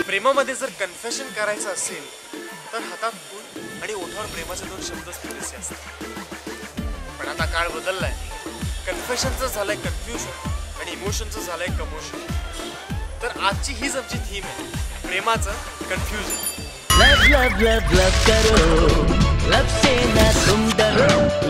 प्रेमामध्ये जर कन्फेशन करायचं असेल तर हातात फूल आणि ओठावर प्रेमाचे दोन शब्दच पुरेसे असतात. पण आता काळ बदललाय. कन्फेशनचं झालंय कन्फ्युजन आणि इमोशनचं झालंय कमोशन. तर आजची हीच आमची थीम आहे, प्रेमाचं कन्फ्युजन.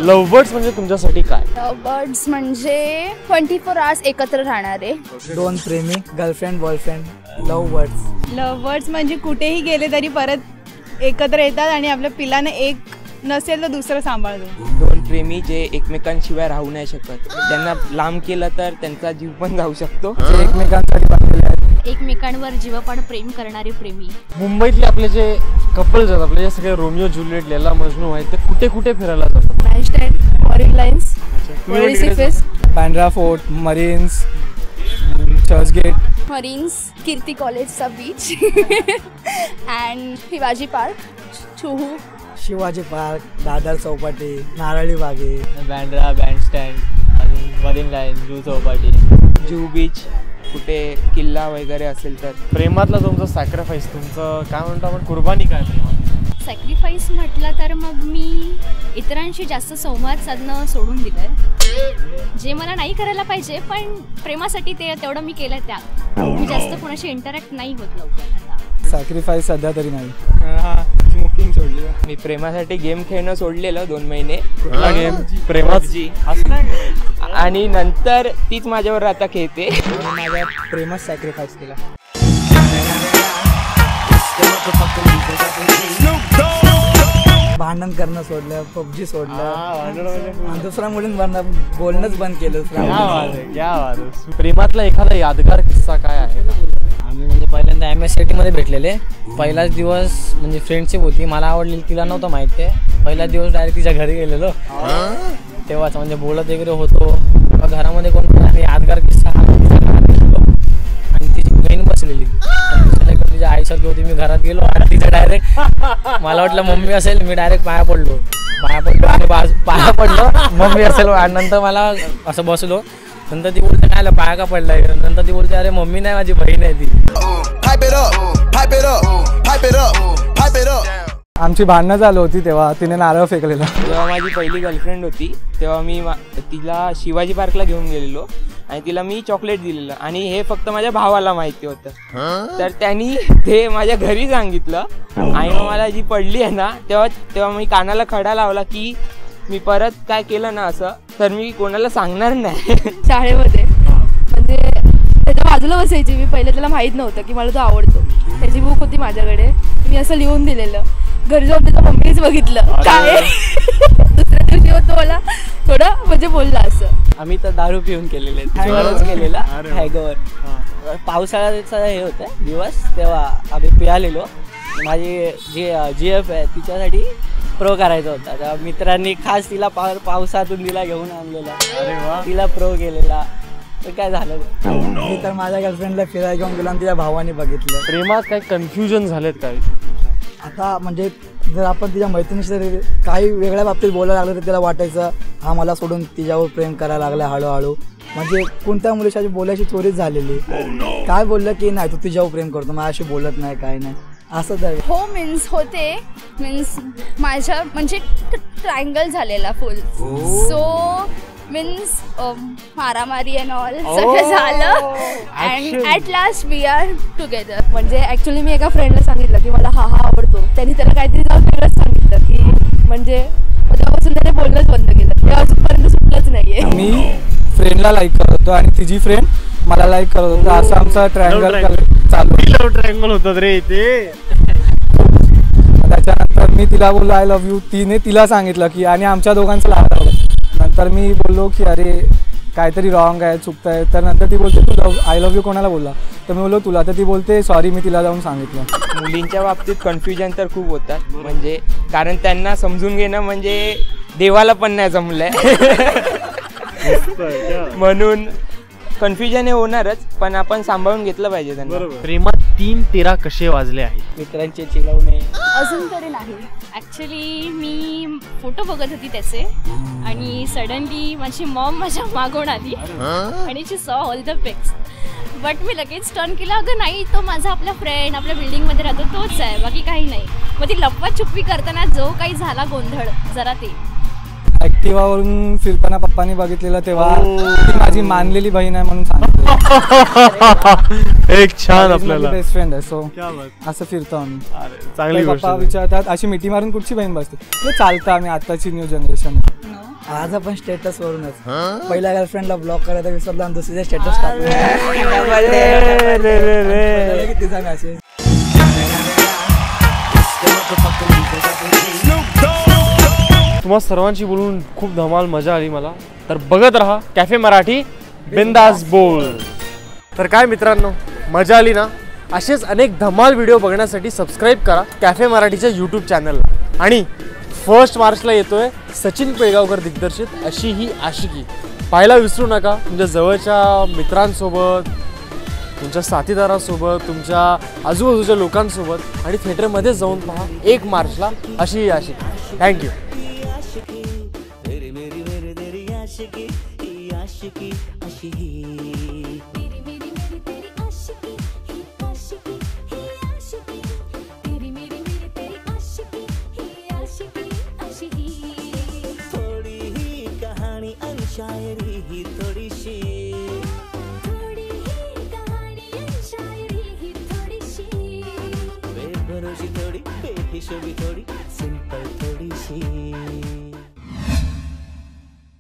लव्ह बर्ड्स म्हणजे तुमच्यासाठी काय? लव्ह बर्ड्स म्हणजे 24 आवर्स एकत्र राहणारे दोन प्रेमी, girlfriend boyfriend. Love birds. Love birds म्हणजे कुठेही गेले तरी परत एकत्र येतात आणि आपल्या पिलाने एक नसेल तर दुसरं सांभाळतो. दोन प्रेमी जे एकमेकांशिवाय राहू नाही शकत, त्यांना लांब केलं तर त्यांचा जीव पण जाऊ शकतो. एकमेकांसाठी बनलेले आहेत. एकमेकांवर जीवापाड प्रेम करणारे प्रेमी. मुंबईतले आपले जे कपल्स आहेत, आपले जे सगळे रोमिओ जुलिएट, लैला मजनू आहेत, ते कुठे कुठे फिरायला जातात? Bandstand, foreign lines, Bandra fort, marines, Churchgate, marines, Kirti कॉलेजचा beach and Shivaji park, Juhu, Shivaji park, Dadar Chowpatty, नारळी बागे, बँड्रा, बँडस्टँड, अजून marine line, Juhu Chowpatty, Juhu beach, कुठे किल्ला वगैरे असेल तर. प्रेमातला तुमचा सॅक्रिफाईस, तुमचं काय म्हणतो आपण, कुर्बानी काय प्रेमात? सॅक्रिफाईस म्हटलं तर मग मी इतरांशी जास्त संवाद साधणं सोडून दिलंय. जे मला नाही करायला पाहिजे पण प्रेमासाठी ते तेवढं मी केलंय. त्या मी जास्त कोणाशी इंटरॅक्ट नाही होत लवकर. सॅक्रिफाईस सध्या तरी नाही. स्मोकिंग सोडली. मी प्रेमासाठी गेम खेळणं सोडलेलं 2 महिने. कुठला गेम? प्रेमाची. आणि नंतर तीच माझ्यावर आता खेळते. माझ्या प्रेमात सॅक्रिफाईस केला. भांडण करणं सोडलं, पबजी सोडलं, दुसऱ्या मुलींवर बोलणंच बंद केलं. प्रेमातला एखादा यादगार किस्सा काय आहे? आम्ही म्हणजे पहिल्यांदा MSCT मध्ये भेटलेले. पहिलाच दिवस म्हणजे फ्रेंडशिप होती, मला आवडली, तिला नव्हतं माहिती आहे. पहिला दिवस डायरेक्ट तिच्या घरी गेलेलो. तेव्हाच म्हणजे बोलत वगैरे होतो. घरामध्ये कोण आणि यादगार किस्सा तिच्या घरात गेलो आणि तिची बहीण बसलेली. तिच्या आईसारखी होती. मी घरात गेलो आणि तिच्या डायरेक्ट, मला वाटलं मम्मी असेल, मी डायरेक्ट पाया पडलो आणि पाया पडलो मम्मी असेल. आणि नंतर मला असं बसलो. नंतर ती बोलते काय पाया का पडलाय. नंतर ती बोलते अरे मम्मी नाही, माझी बहीण आहे ती. आमची भांडणं चालू होती तेव्हा तिने नारळ फेकलेला. जेव्हा माझी पहिली गर्लफ्रेंड होती तेव्हा मी तिला शिवाजी पार्कला घेऊन गेलेलो आणि तिला मी चॉकलेट दिलेलं आणि हे फक्त माझ्या भावाला माहिती होतं. तर त्यांनी ते माझ्या घरी सांगितलं आणि मग मला जी पडली आहे ना तेव्हा मी कानाला खडा लावला की मी परत काय केलं ना असं तर मी कोणाला सांगणार नाही. शाळेमध्ये म्हणजे त्याच्या बाजूला बसायची मी. पहिले त्याला माहीत नव्हतं की मला तो आवडतो. त्याची बुक होती माझ्याकडे, मी असं लिहून दिलेलं. घरी जाऊन त्याच्या मम्मीनेच बघितलं काय. दुसऱ्या दिवशी होतो मला थोडं म्हणजे बोलला असं. आम्ही तर दारू पिऊन केलेले, केलेला हॅगोवर. पावसाळ्याचा हे होतं दिवस, तेव्हा आम्ही पियालेलो. माझी जी GF आहे तिच्यासाठी प्रो करायचा होता. तेव्हा मित्रांनी खास तिला पावसातून तिला घेऊन आणलेला, तिला प्रो केलेला. तर काय झालं, मी तर माझ्या गर्लफ्रेंडला फिरायला घेऊन गेलो आणि तिच्या भावाने बघितलं. प्रेमात काही कन्फ्युजन झालेत काय? आता म्हणजे जर आपण तिच्या मैत्रिणीशी काही वेगळ्या बाबतीत बोलायला लागलं तर तिला वाटायचं हा मला सोडून तिच्यावर प्रेम करायला लागला हळूहळू. म्हणजे कोणत्या मुलीशी बोलायची चोरीच झालेली. काय बोललं की नाही तू तिच्यावर प्रेम करतो, माझ्याशी बोलत नाही काय नाही असं. तर हो मीन्स होते, मीन्स माझ्या म्हणजे ट्रायंगल झालेला फुल. सो मीन्स मारामारी अँड ऑल सगळं झालं and at last we are together. म्हणजे ॲक्च्युली मी एका फ्रेंडला सांगितलं की मला हा आवडतो. त्यांनी त्याला काहीतरी जाऊन वेगळंच सांगितलं की म्हणजे तेव्हापासून त्याने बोलणंच बंद केलं. ते अजूनपर्यंत सुटलंच नाहीये. मी फ्रेंडला लाईक करत होतो आणि तिची फ्रेंड मला लाईक करत होतो. असं आमचा ट्रायंगल चालू. ट्रायंगल होतात रे ते. त्याच्यानंतर मी तिला बोललो आय लव्ह यू. तिने तिला सांगितलं की आणि आमच्या दोघांचं लागलं. नंतर मी बोललो की अरे काहीतरी रॉंग आहे, चुकतं आहे. तर नंतर ती बोलते तू आय लव्ह यू कोणाला बोलला. तर मी बोललो तुला. तर ती बोलते सॉरी मी तिला जाऊन सांगितलं. मुलींच्या बाबतीत कन्फ्युजन तर खूप होतात. म्हणजे कारण त्यांना समजून घेणं म्हणजे देवाला पण नाही जमलंय. म्हणून कन्फ्युजन हे होणारच, पण आपण सांभाळून घेतलं पाहिजे त्यांना. प्रेमात 3-13 कसे वाजले आहेत? मित्रांचे चिडवणे अजून तरी नाही. ॲक्च्युली मी फोटो बघत होती त्याचे आणि सडनली माझी मॉम माझ्या मागून आली आणि शी सॉ ऑल द पिक्स बट मी लगेच टर्न केला, अगं नाही तो माझा आपला फ्रेंड आपल्या बिल्डिंगमध्ये राहतो तोच आहे, बाकी काही नाही. मग ती लपवाछुपी करताना जो काही झाला गोंधळ जरा ते. ऍक्टिवावरून फिरताना पप्पांनी बघितलेलं तेव्हा ती माझी मानलेली बहीण आहे म्हणून सांगितलं. एक छान आपल्याला बेस्ट फ्रेंड आहे. सो क्या बात. असं फिरतो आम्ही. चांगली तर गोष्ट पप्पा विचारतात अशी मिठी मारून कुठची बहीण बसते, ते चालतं. आम्ही आताची न्यू जनरेशन. आज आपण स्टेटस वरूनच पहिल्या गर्लफ्रेंडला ब्लॉक करायचा विसरला आणि दुसरीचे स्टेटस टाकले. तिचा मेसेज. तुम्हा सर्वांशी बोलून खूप धमाल मजा आली मला. तर बघत राहा कॅफे मराठी, बिंदास बोल. तर काय मित्रांनो, मजा आली ना? असेच अनेक धमाल व्हिडिओ बघण्यासाठी सबस्क्राईब करा कॅफे मराठीच्या यूट्यूब चॅनलला. आणि 1 मार्चला येतोय सचिन पिळगावकर दिग्दर्शित अशी ही आशिकी. पाहायला विसरू नका. तुमच्या जवळच्या मित्रांसोबत, तुमच्या साथीदारांसोबत, तुमच्या आजूबाजूच्या लोकांसोबत आणि थिएटरमध्ये जाऊन पहा 1 मार्चला अशी ही आशिकी. थँक्यू. मेरी आशिकी, आशिकी, आशिकी.